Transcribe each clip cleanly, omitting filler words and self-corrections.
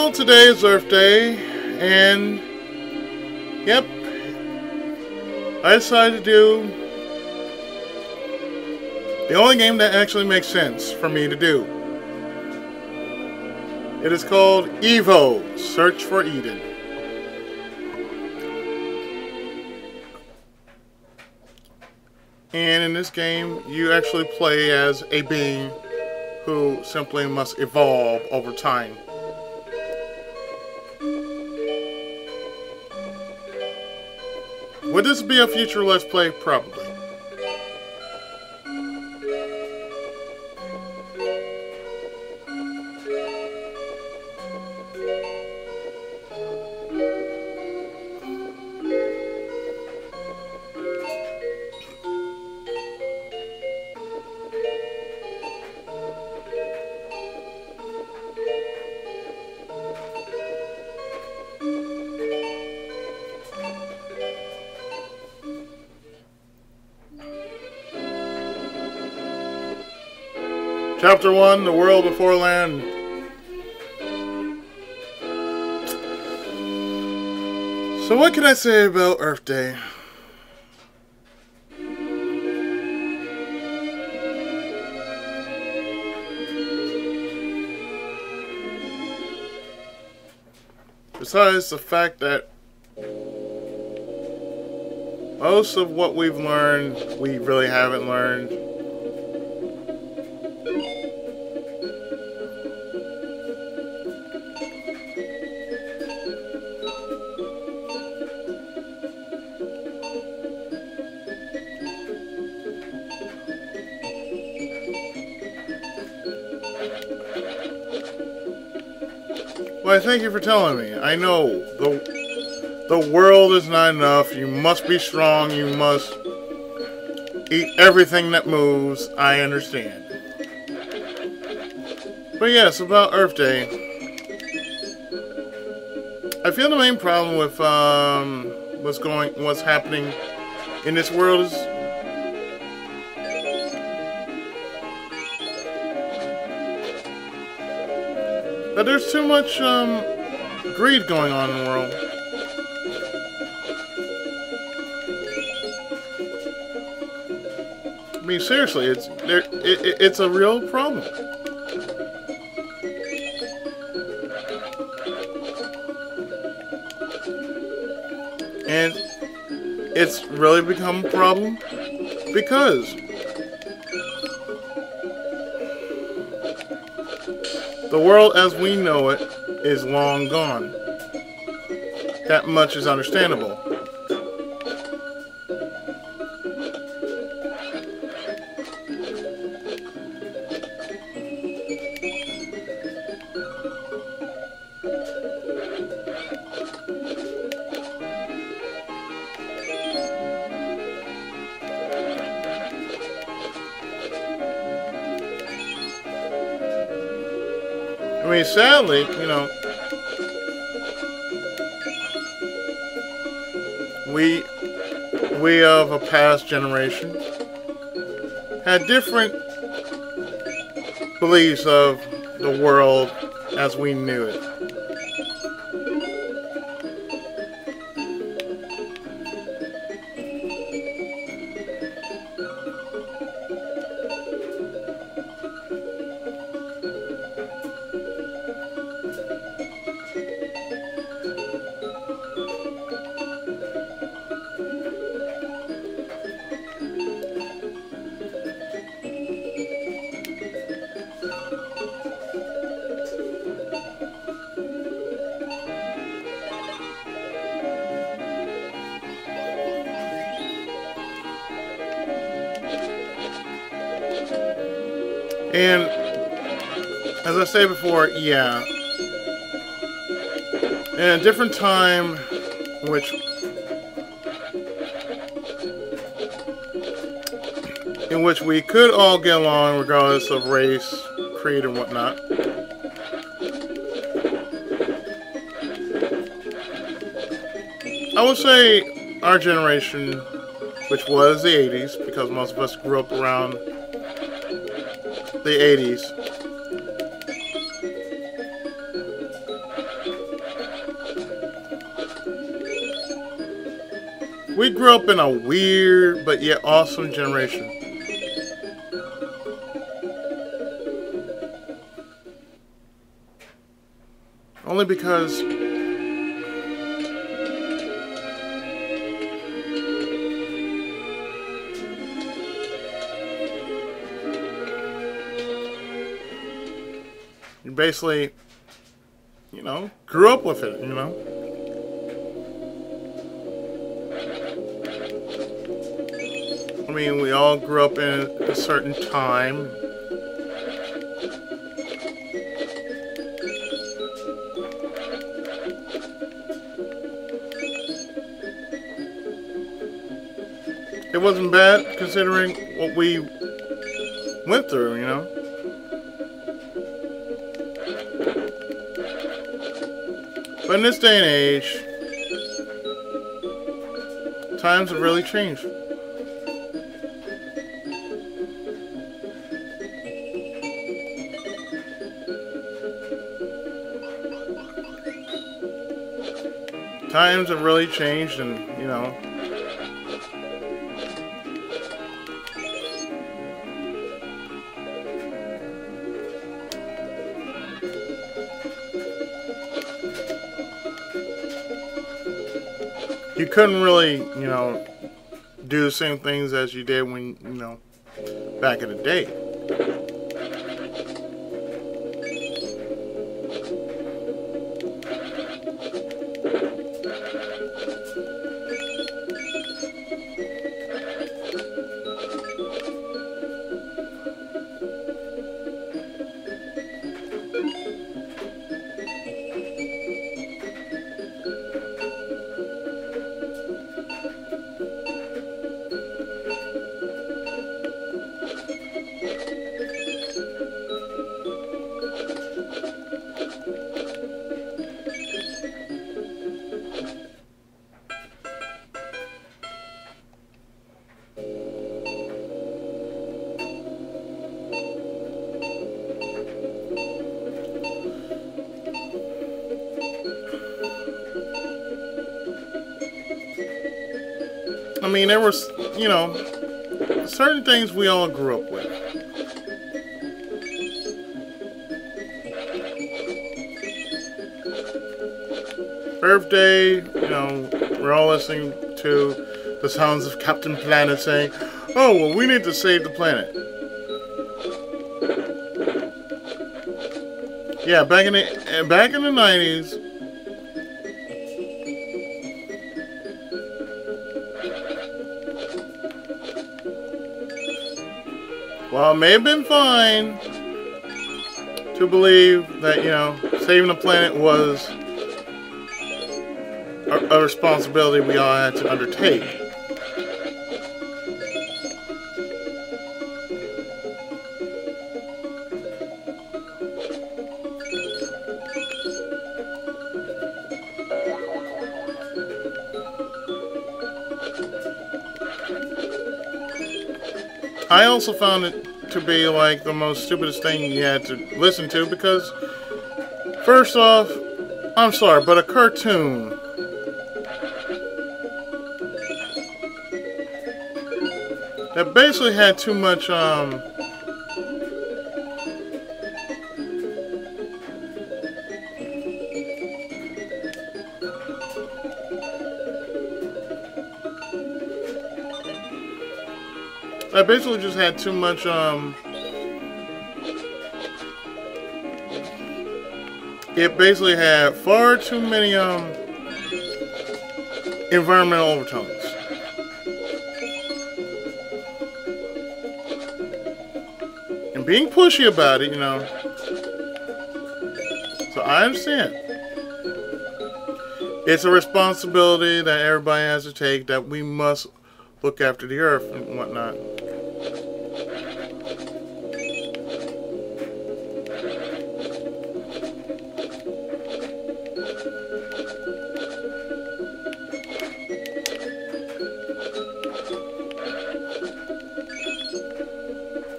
Well, today is Earth Day, and yep, I decided to do the only game that actually makes sense for me to do. It is called EVO, Search for Eden. And in this game, you actually play as a being who simply must evolve over time. Would this be a future Let's Play? Probably. Chapter 1, The World Before Land. So what can I say about Earth Day? Besides the fact that most of what we've learned, we really haven't learned. Why, thank you for telling me. I know the world is not enough. You must be strong. You must eat everything that moves. I understand. But yes, about Earth Day. I feel the main problem with what's happening in this world is that there's too much greed going on in the world. I mean, seriously, it's a real problem. And it's really become a problem because the world as we know it is long gone. That much is understandable. I mean, sadly, you know, we of a past generation had different beliefs of the world as we knew it. And as I said before, yeah, in a different time, in which we could all get along regardless of race, creed, and whatnot. I would say our generation, which was the 80s, because most of us grew up around the 80s. We grew up in a weird but yet awesome generation. Only because you basically, you know, grew up with it, you know. I mean, we all grew up in a certain time. It wasn't bad considering what we went through, you know. But in this day and age, times have really changed. Times have really changed, and you know, you couldn't really, you know, do the same things as you did when, you know, back in the day. I mean, there was, you know, certain things we all grew up with. Birthday, you know, we're all listening to the sounds of Captain Planet saying, "Oh, well, we need to save the planet." Yeah, back in the 90s. Well, it may have been fine to believe that, you know, saving the planet was a responsibility we all had to undertake. I also found it to be like the most stupidest thing you had to listen to because, first off, I'm sorry, but a cartoon that basically had too much, I basically just had too much, it basically had far too many, environmental overtones. And being pushy about it, you know. So I understand. It's a responsibility that everybody has to take, that we must look after the earth and whatnot.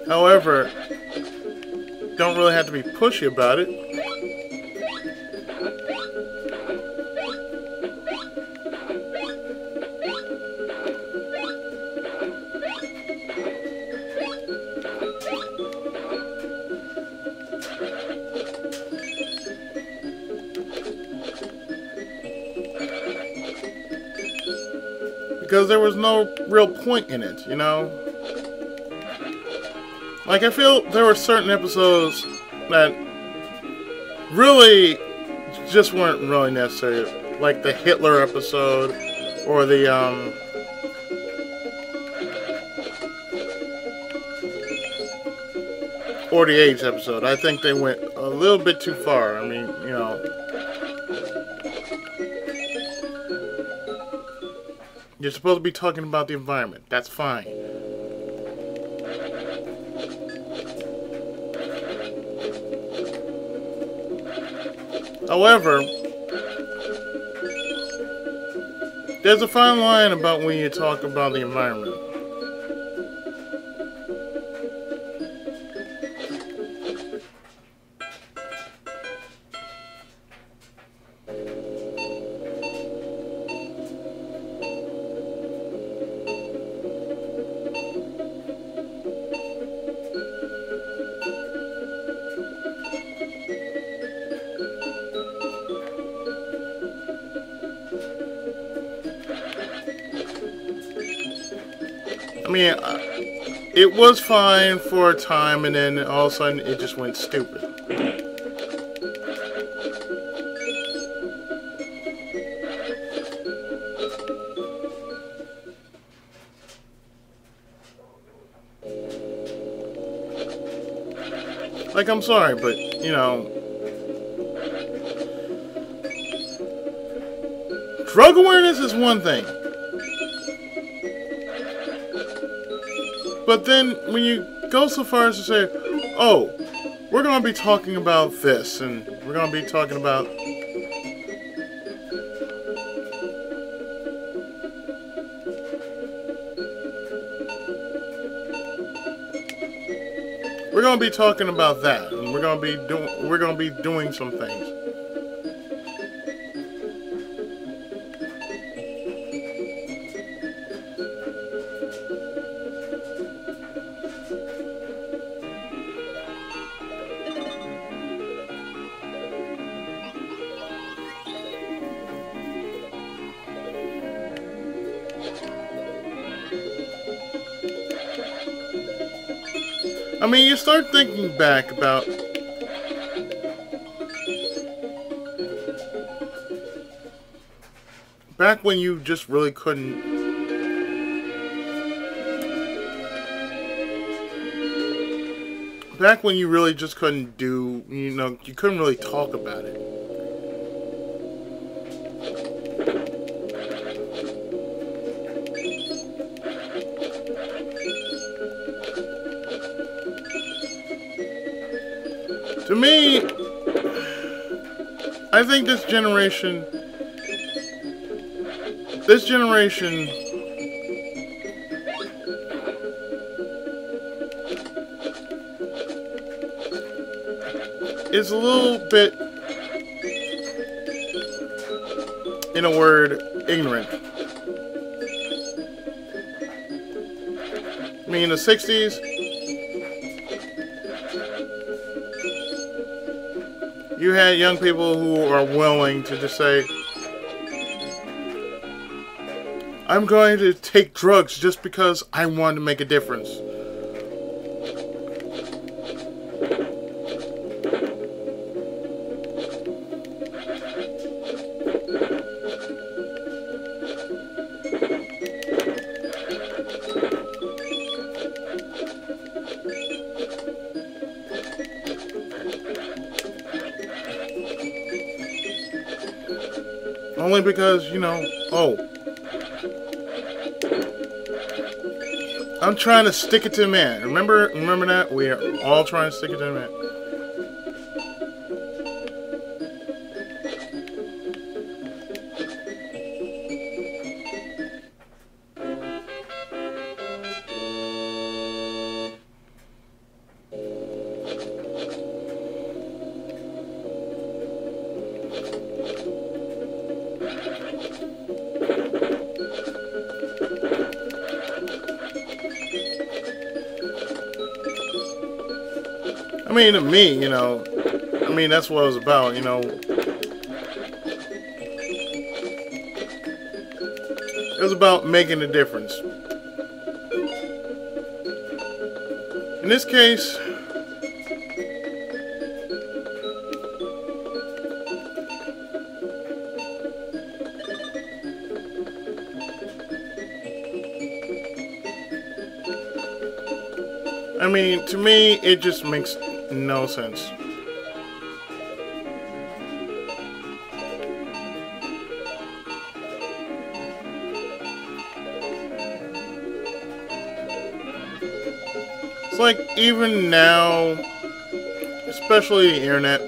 However, don't really have to be pushy about it. because there was no real point in it, you know? Like, I feel there were certain episodes that really just weren't really necessary. Like the Hitler episode, or the, AIDS episode. I think they went a little bit too far. I mean, you know, you're supposed to be talking about the environment. That's fine. However, there's a fine line about when you talk about the environment. I mean, it was fine for a time, and then all of a sudden it just went stupid. Like, I'm sorry, but, you know, drug awareness is one thing. But then, when you go so far as to say, oh, we're going to be talking about this, and we're going to be talking about... we're going to be talking about that, and we're going to be doing some things. I mean, you start thinking back about back when you just really couldn't just couldn't do, you know, you couldn't really talk about it. To me, I think this generation is a little bit, in a word, ignorant. I mean, in the 60s, you had young people who are willing to just say, I'm going to take drugs just because I want to make a difference. Only because, you know, oh, I'm trying to stick it to the man. Remember that? We are all trying to stick it to the man. I mean, to me, you know, I mean, that's what it was about, you know. It was about making a difference. In this case, I mean, to me, it just makes no sense. It's like, even now, especially the internet,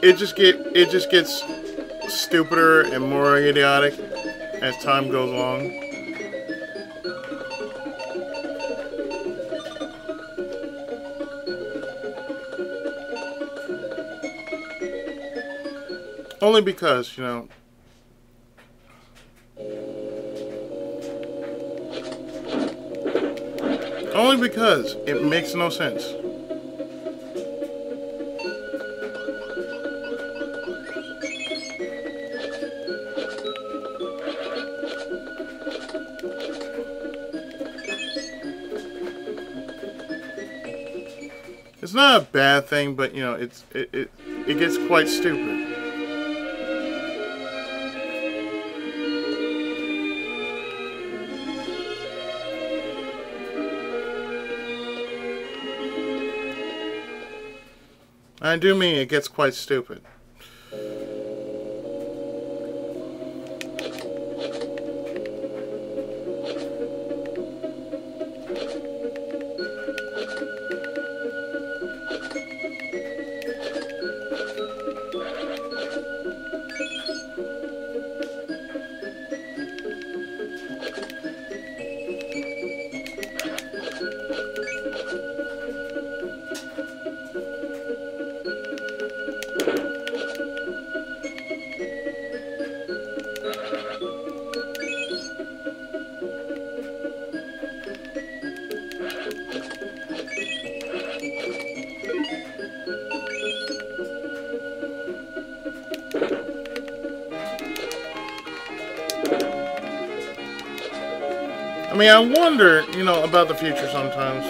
it just gets stupider and more idiotic as time goes along. Only because, you know, only because it makes no sense. It's not a bad thing, but you know, it gets quite stupid. I do mean it gets quite stupid. I mean, I wonder, you know, about the future sometimes.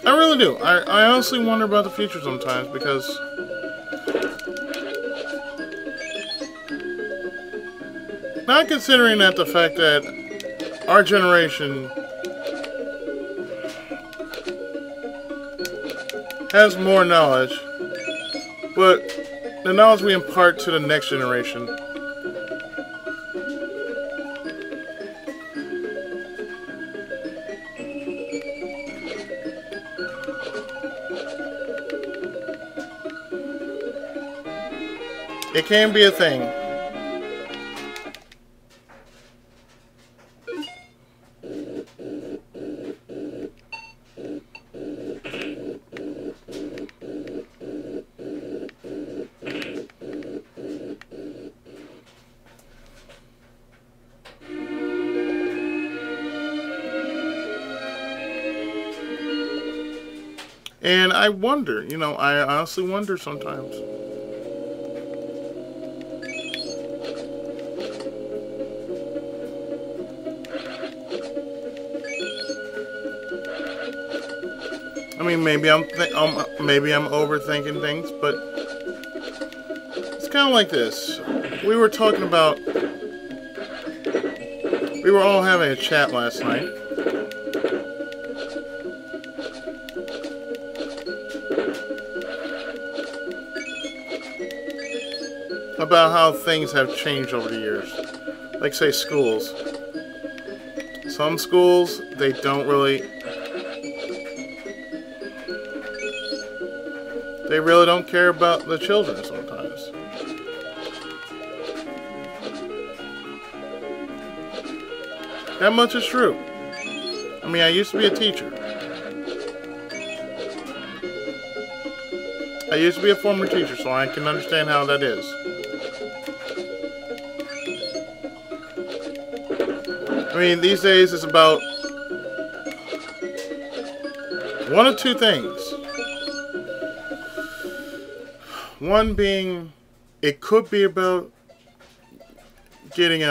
I really do. I honestly wonder about the future sometimes because not considering that the fact that our generation has more knowledge, but the knowledge we impart to the next generation it can be a thing. And I wonder, you know, I honestly wonder sometimes. I mean, maybe I'm overthinking things, but it's kind of like this. We were talking about, we were all having a chat last night. About how things have changed over the years. Like, say, schools. Some schools, they don't really... They really don't care about the children sometimes. That much is true. I mean, I used to be a teacher. I used to be a former teacher, so I can understand how that is. I mean, these days it's about one of two things. One being, it could be about getting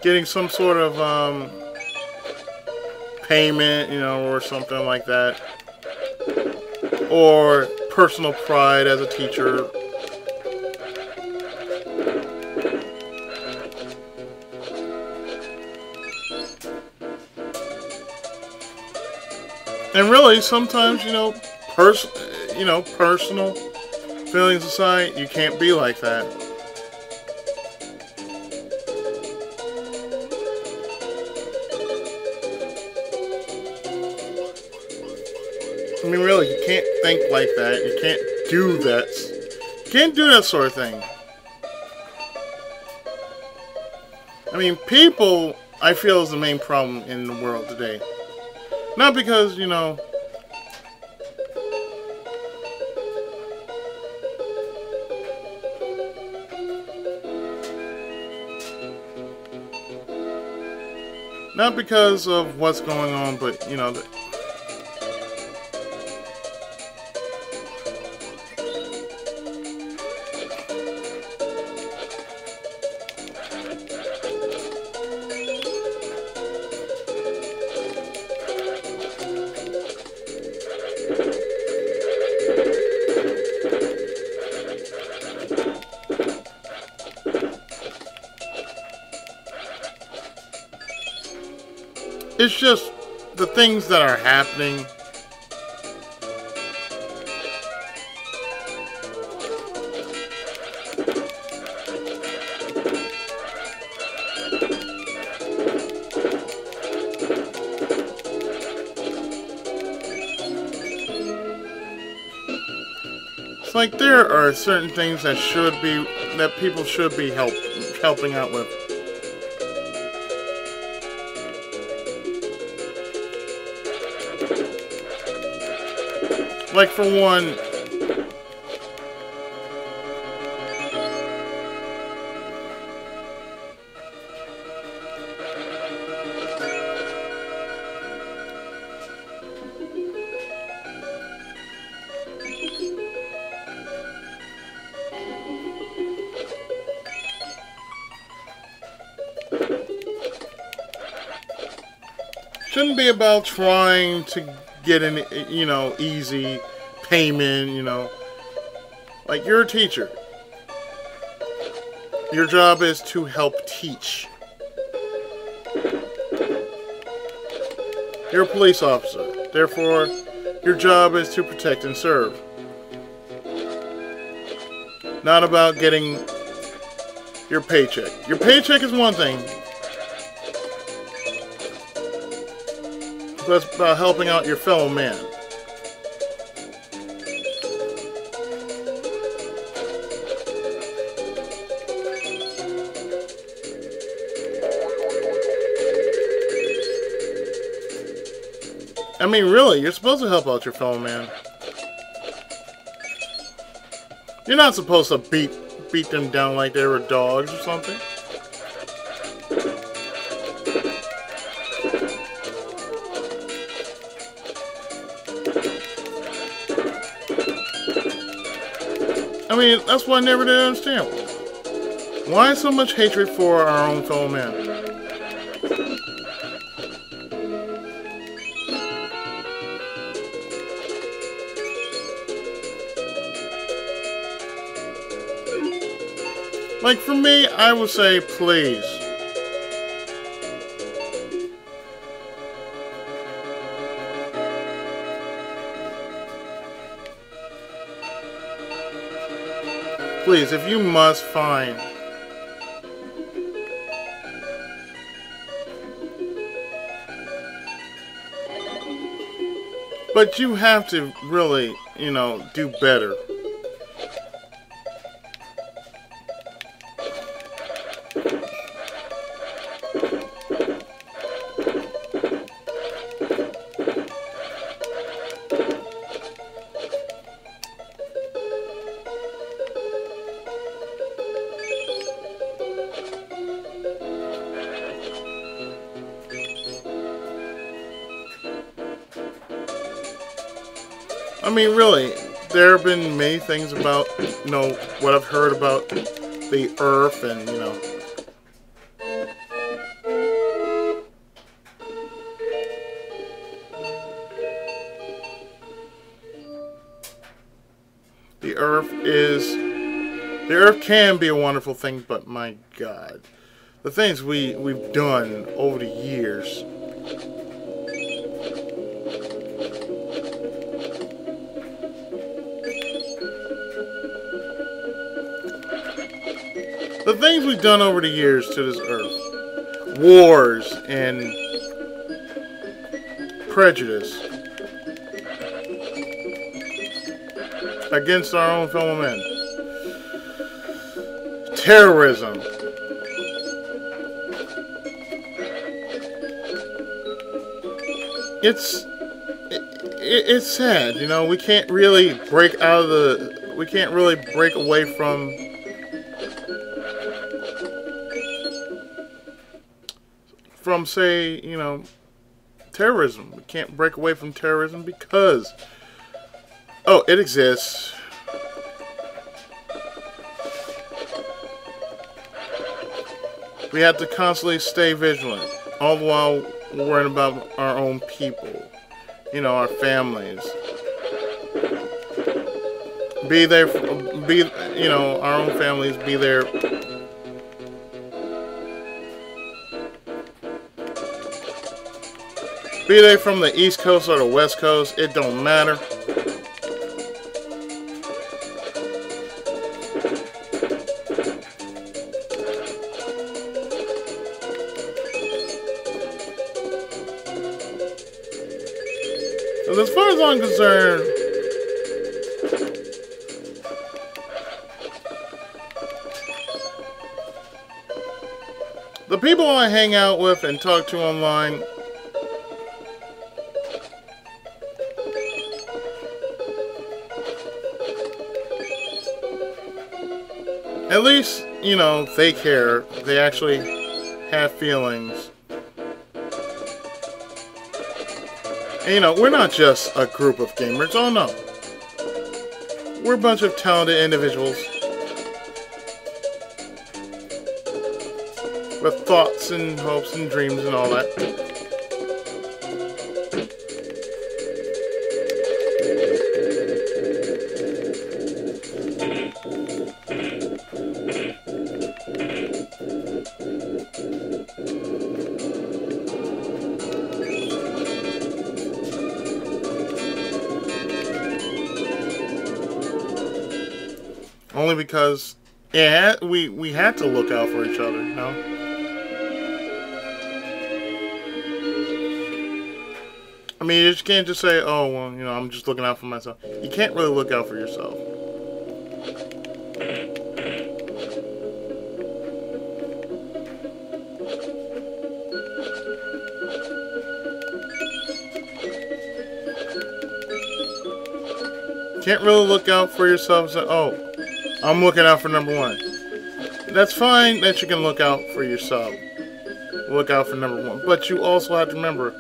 getting some sort of payment, you know, or something like that, or personal pride as a teacher. And really, sometimes, you know, personal feelings aside, you can't be like that. I mean, really, you can't think like that. You can't do that. You can't do that sort of thing. I mean, people, I feel, is the main problem in the world today. Not because, you know, not because of what's going on, but, you know, it's just the things that are happening. It's like there are certain things that people should be helping out with. Like, for one, shouldn't be about trying to get an, you know, easy payment, you know. Like, you're a teacher. Your job is to help teach. You're a police officer. Therefore, your job is to protect and serve. Not about getting your paycheck. Your paycheck is one thing. But it's about helping out your fellow man. I mean, really, you're supposed to help out your fellow man. You're not supposed to beat them down like they were dogs or something. I mean, that's what I never did understand. Why so much hatred for our own fellow man? Like, for me, I would say, please. Please, if you must, fine. But you have to really, you know, do better. I mean, really, there have been many things about, you know, what I've heard about the Earth and, you know, the Earth can be a wonderful thing, but my God, the things we've done over the years. The things we've done over the years to this Earth. Wars and prejudice against our own fellow men. Terrorism. It's sad, you know. We can't really break out of the. We can't really break away from say, you know, terrorism. We can't break away from terrorism because, oh, it exists. We have to constantly stay vigilant, all the while worrying about our own people, you know, our families. You know, our own families, be there. Be they from the East Coast or the West Coast, it don't matter. And as far as I'm concerned, the people I hang out with and talk to online, at least, you know, they care. They actually have feelings. And, you know, we're not just a group of gamers. Oh, no. We're a bunch of talented individuals with thoughts and hopes and dreams and all that. Only because, yeah, we had to look out for each other, you know? I mean, you just can't just say, oh, well, you know, I'm just looking out for myself. You can't really look out for yourself. Can't really look out for yourself and say, oh, I'm looking out for number one. That's fine that you can look out for yourself. Look out for number one. But you also have to remember,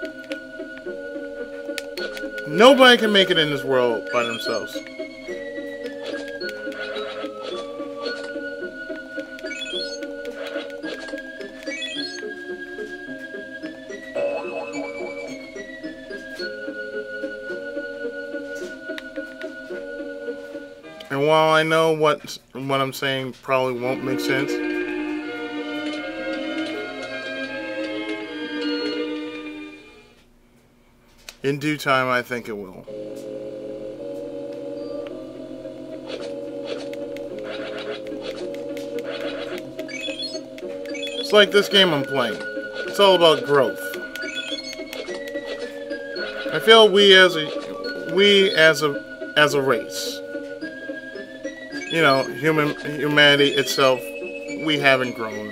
nobody can make it in this world by themselves. And while I know what I'm saying probably won't make sense, in due time I think it will. It's like this game I'm playing. It's all about growth. I feel we as a race, you know, humanity itself, we haven't grown.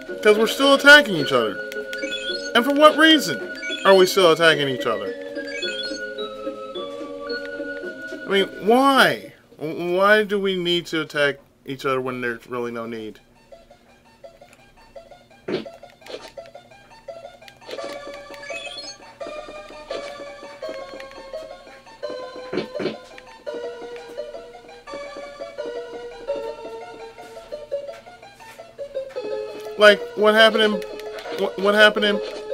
Because we're still attacking each other. And for what reason are we still attacking each other? I mean, why? Why do we need to attack each other when there's really no need? Like what happened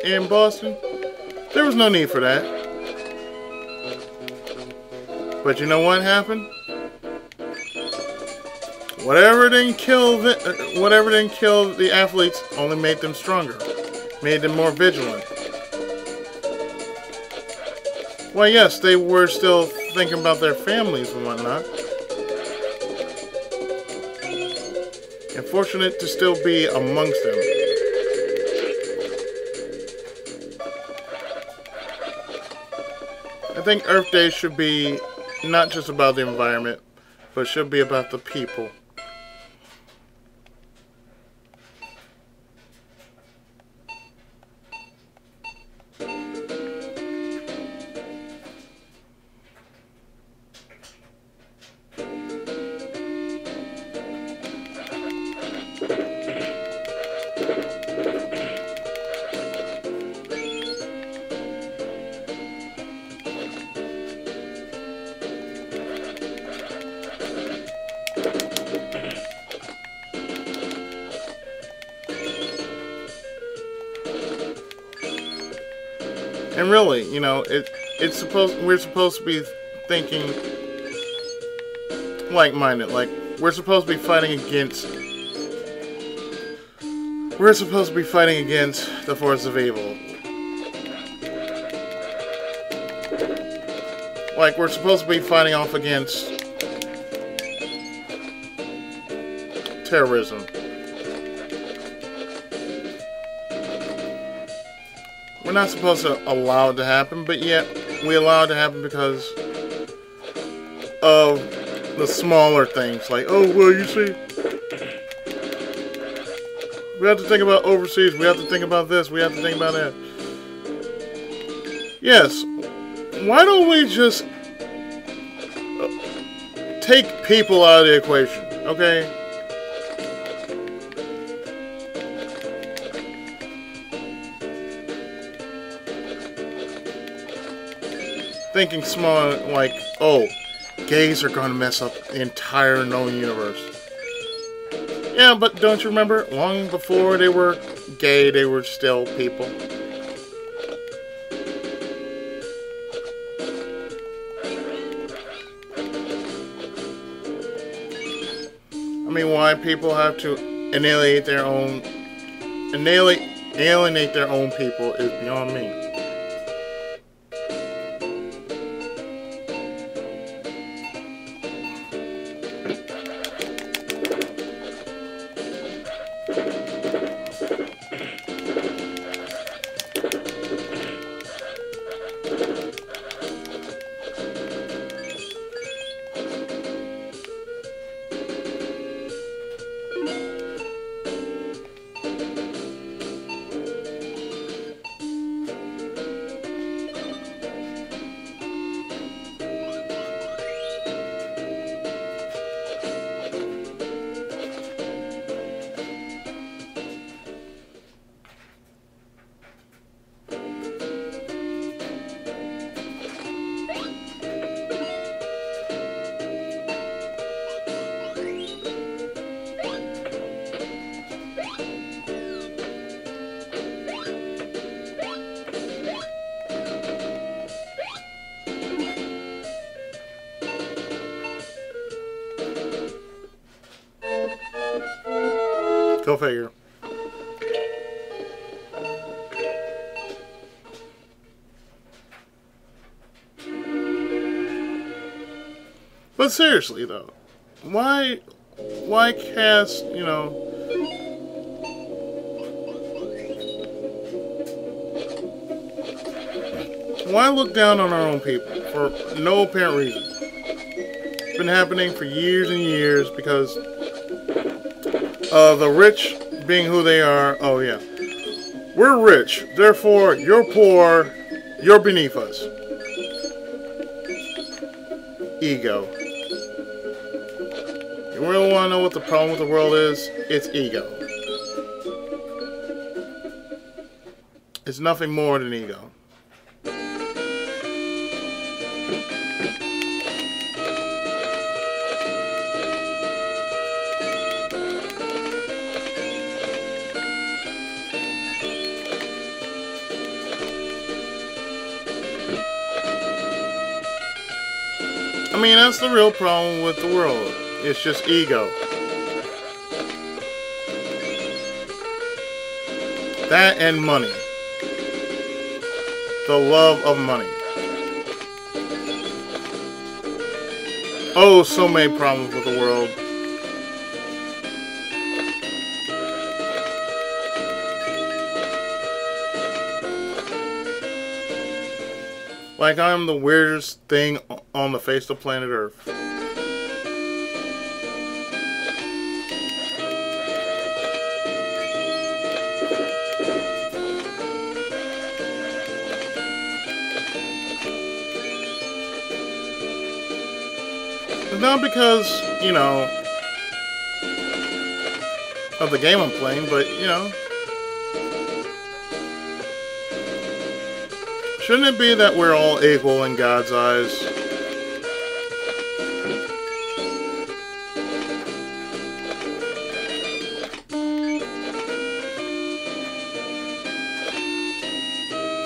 in Boston? There was no need for that. But you know what happened? Whatever didn't kill the athletes only made them stronger, made them more vigilant. Well, yes, they were still thinking about their families and whatnot. And fortunate to still be amongst them. I think Earth Day should be not just about the environment, but should be about the people. And really, you know, we're supposed to be thinking like-minded. Like we're supposed to be fighting against the forces of evil. Like we're supposed to be fighting off against terrorism. We're not supposed to allow it to happen, but yet we allow it to happen because of the smaller things. Like, oh, well, you see, we have to think about overseas, we have to think about this, we have to think about that. Yes, why don't we just take people out of the equation, okay? Thinking small, like, oh, gays are going to mess up the entire known universe. Yeah, but don't you remember, long before they were gay, they were still people. I mean, why people have to alienate their own people is beyond me. Go figure. But seriously though, why cast, you know, why look down on our own people for no apparent reason? It's been happening for years and years because the rich being who they are. Oh yeah, we're rich, therefore you're poor, you're beneath us. Ego. You really want to know what the problem with the world is? It's ego. It's nothing more than ego. I mean, that's the real problem with the world. It's just ego. That and money. The love of money. Oh, so many problems with the world. Like I'm the weirdest thing on the face of planet Earth. Not because, you know, of the game I'm playing, but, you know, shouldn't it be that we're all equal in God's eyes?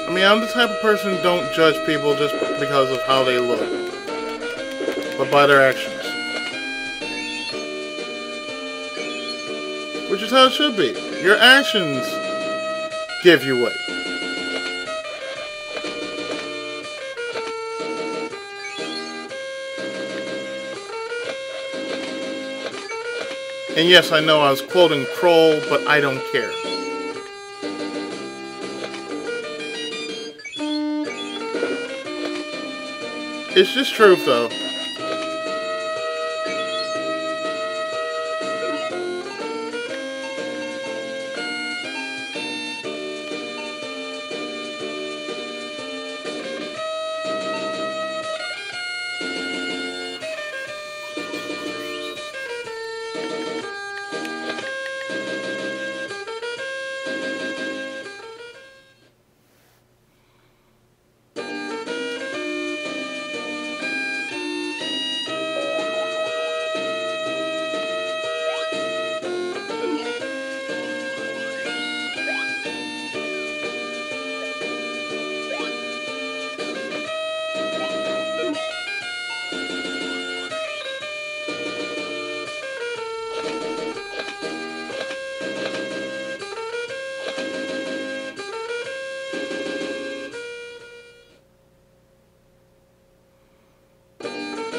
I mean, I'm the type of person who don't judge people just because of how they look, but by their actions. Which is how it should be. Your actions give you weight. And yes, I know I was quoting Kroll, but I don't care. It's just truth, though.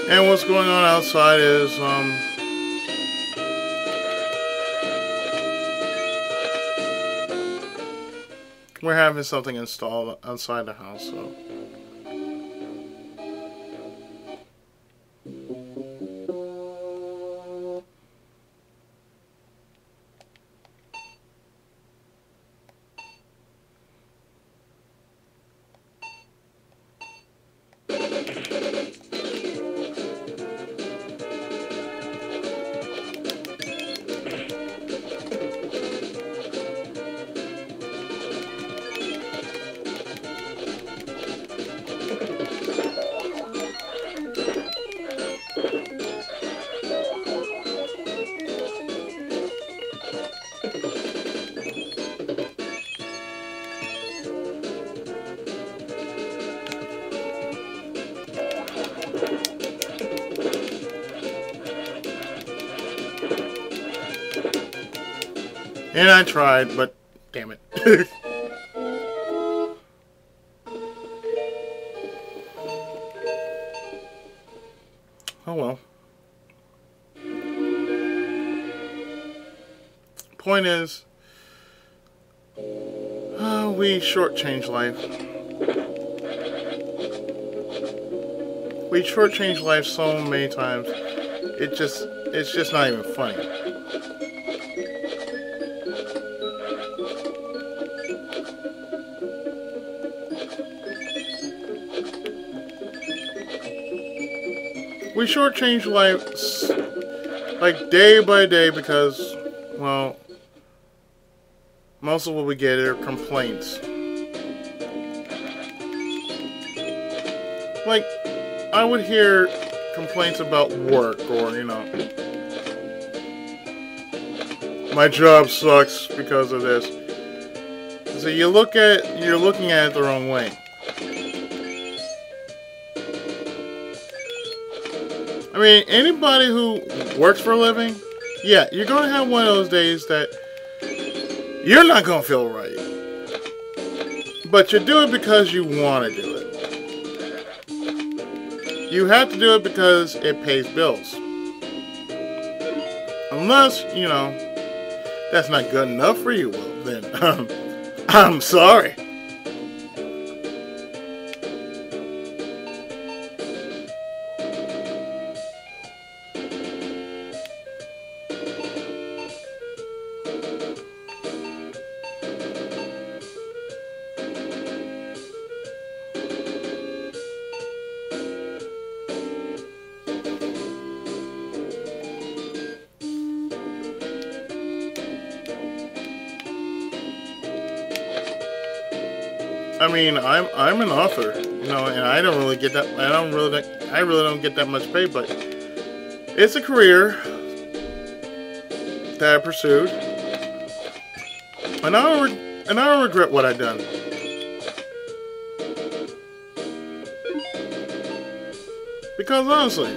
And what's going on outside is, we're having something installed outside the house, so. And I tried, but damn it. Oh well. Point is, we shortchange life. We shortchange life so many times. It's just not even funny. We shortchange life like day by day because, well, most of what we get are complaints. Like, I would hear complaints about work or, you know, my job sucks because of this. So you're looking at it the wrong way. I mean, anybody who works for a living, yeah, you're going to have one of those days that you're not going to feel right. But you do it because you want to do it. You have to do it because it pays bills. Unless, you know, that's not good enough for you, well, then, I'm sorry. I mean, I'm an author, you know, and I don't really get that. I really don't get that much pay, but it's a career that I pursued, and I don't regret what I've done. Because honestly,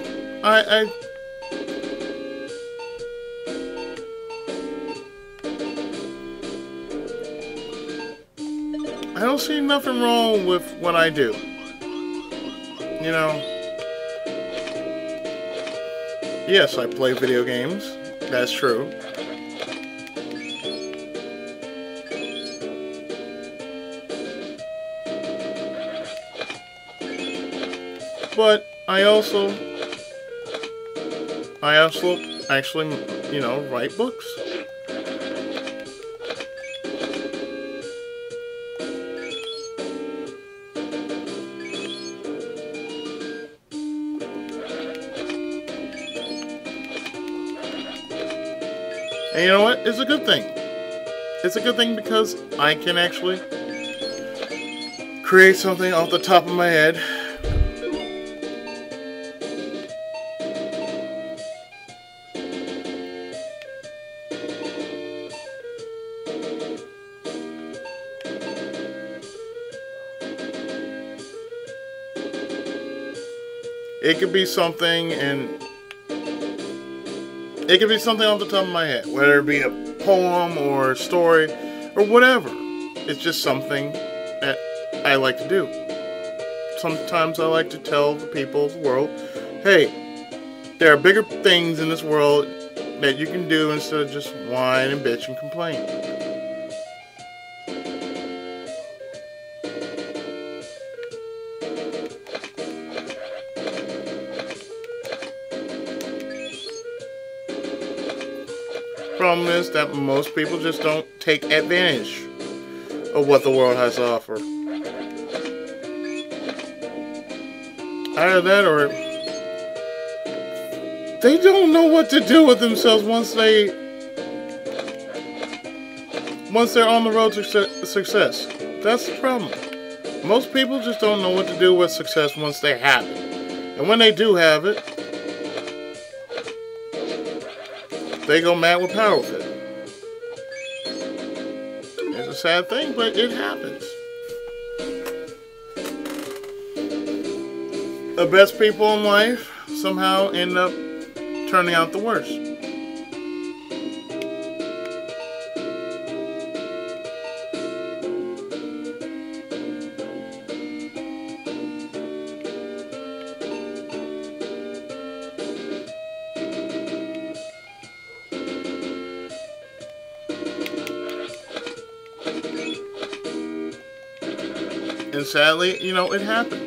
I don't see nothing wrong with what I do. You know, yes, I play video games. That's true. But I also actually, you know, write books. And you know what? It's a good thing. It's a good thing because I can actually create something off the top of my head. It could be something it could be something off the top of my head, whether it be a poem or a story or whatever. It's just something that I like to do. Sometimes I like to tell the people of the world, hey, there are bigger things in this world that you can do instead of just whine and bitch and complain. Problem is that most people just don't take advantage of what the world has to offer. Either that or they don't know what to do with themselves once they're on the road to success. That's the problem. Most people just don't know what to do with success once they have it. And when they do have it, they go mad with power with it. It's a sad thing, but it happens. The best people in life somehow end up turning out the worst. And sadly, you know, it happens.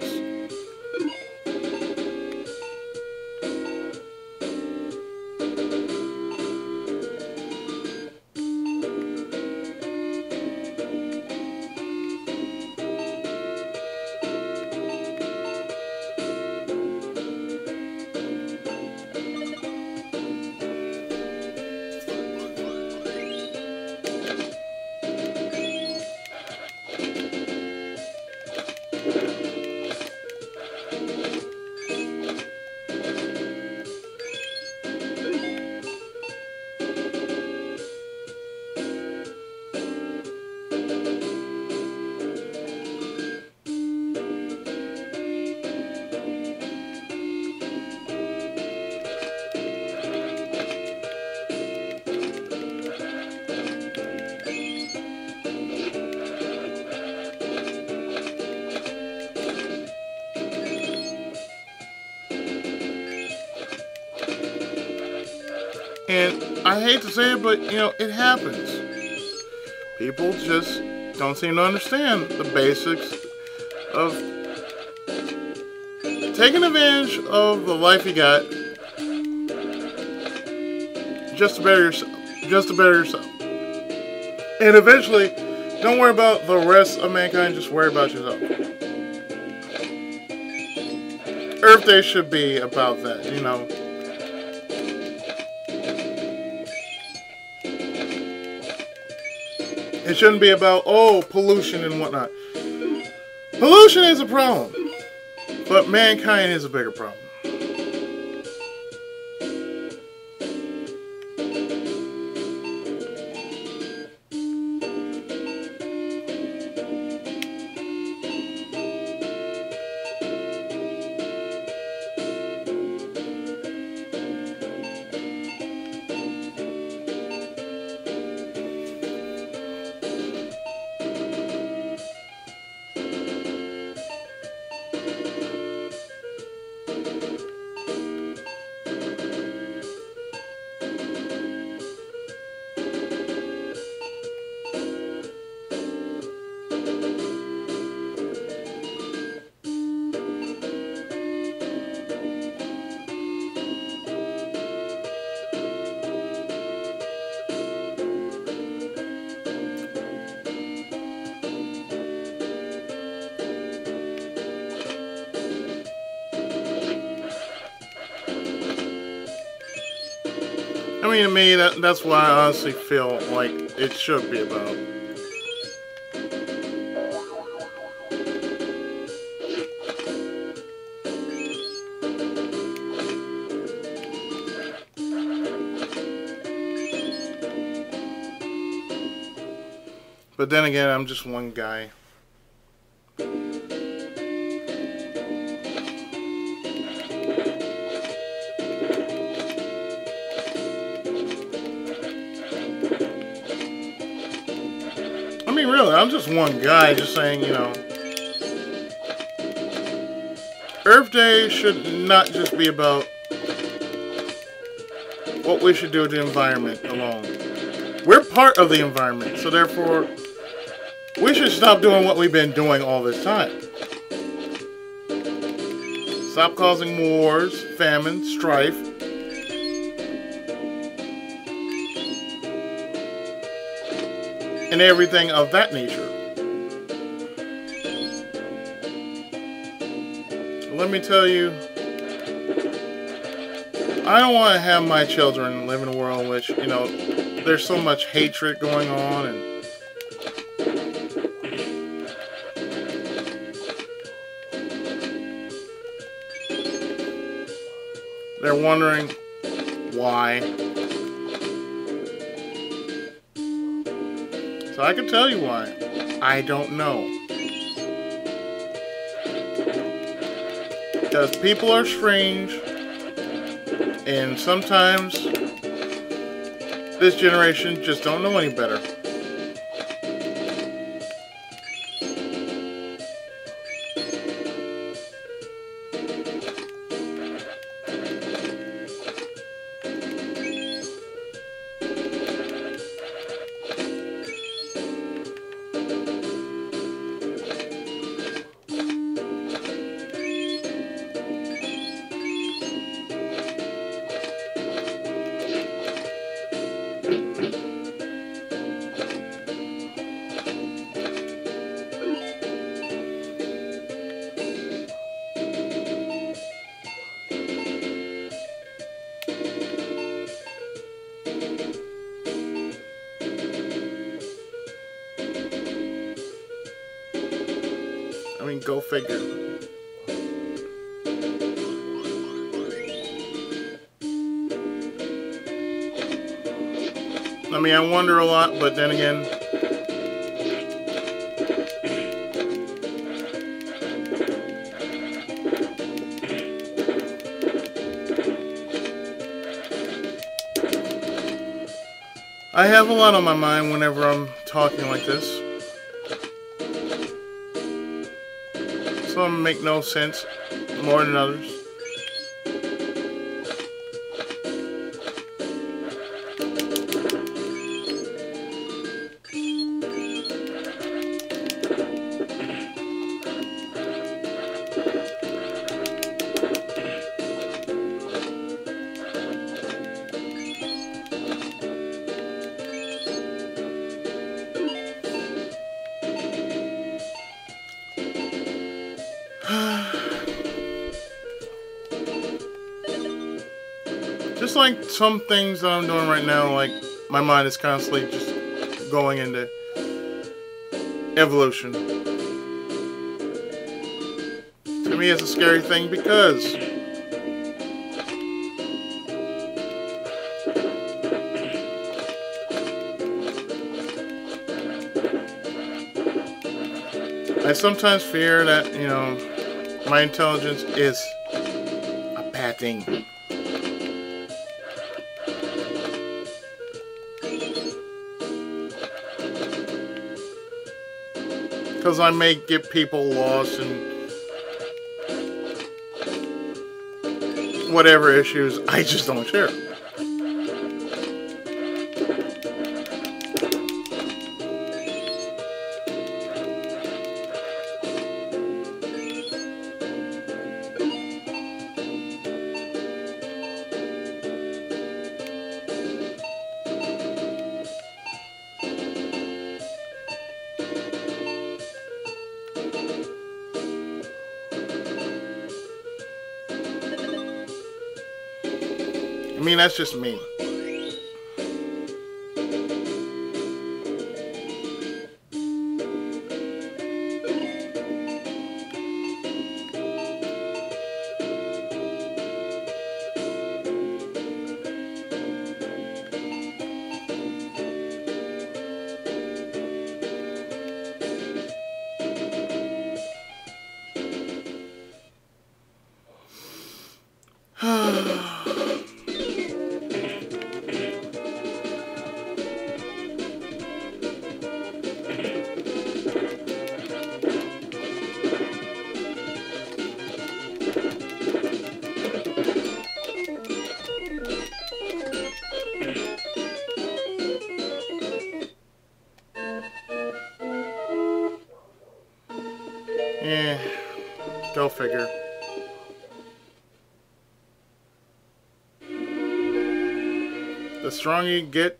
And I hate to say it, but, you know, it happens. People just don't seem to understand the basics of taking advantage of the life you got just to better yourself. Just to better yourself. And eventually, don't worry about the rest of mankind, just worry about yourself. Earth Day should be about that, you know. It shouldn't be about, oh, pollution and whatnot. Pollution is a problem, but mankind is a bigger problem. I mean, to me, that's what I honestly feel like it should be about. But then again, I'm just one guy. I mean, really, I'm just one guy just saying, you know, Earth Day should not just be about what we should do with the environment alone. We're part of the environment, so therefore, we should stop doing what we've been doing all this time. Stop causing wars, famine, strife. And everything of that nature. Let me tell you, I don't want to have my children live in a world in which, you know, there's so much hatred going on and they're wondering why. So I can tell you why. I don't know. Because people are strange, and sometimes this generation just don't know any better. I mean, go figure. I mean, I wonder a lot, but then again, I have a lot on my mind whenever I'm talking like this. Some make no sense more than others. just like some things that I'm doing right now, like my mind is constantly just going into evolution. To me, it's a scary thing because I sometimes fear that, you know, my intelligence is a bad thing. Because I may get people lost and whatever issues, I just don't share. I mean, that's just me. Yeah, go figure. The stronger you get,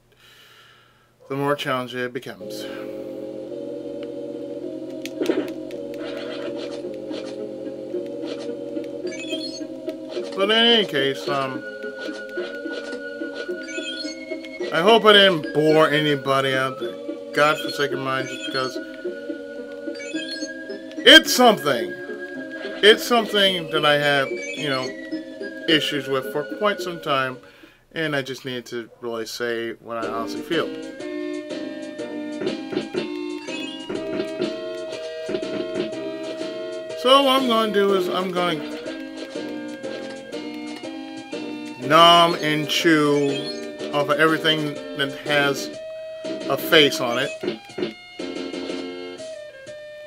the more challenging it becomes. But in any case, I hope I didn't bore anybody out there. Godforsaken mind, just because it's something. It's something that I have, you know, issues with for quite some time, and I just needed to really say what I honestly feel. So what I'm going to do is I'm going to numb and chew off of everything that has a face on it.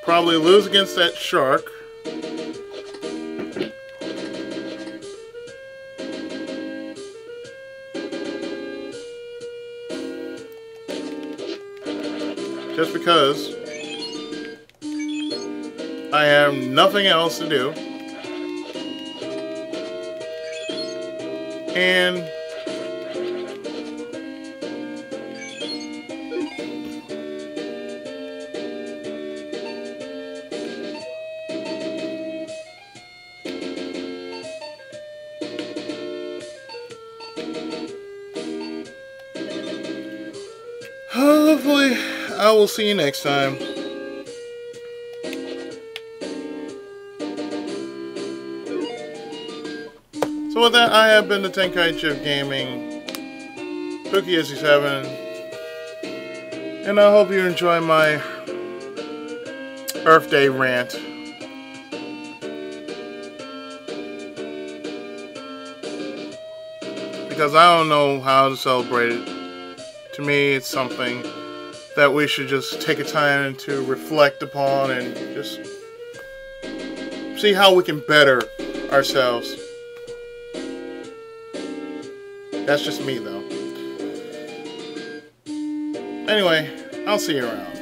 Probably lose against that shark. Just because I have nothing else to do. And hopefully I will see you next time. So with that, I have been the Tenkaichi of Gaming, Cookie87, and I hope you enjoy my Earth Day rant. Because I don't know how to celebrate it. To me, it's something that we should just take a time to reflect upon and just see how we can better ourselves. That's just me, though. Anyway, I'll see you around.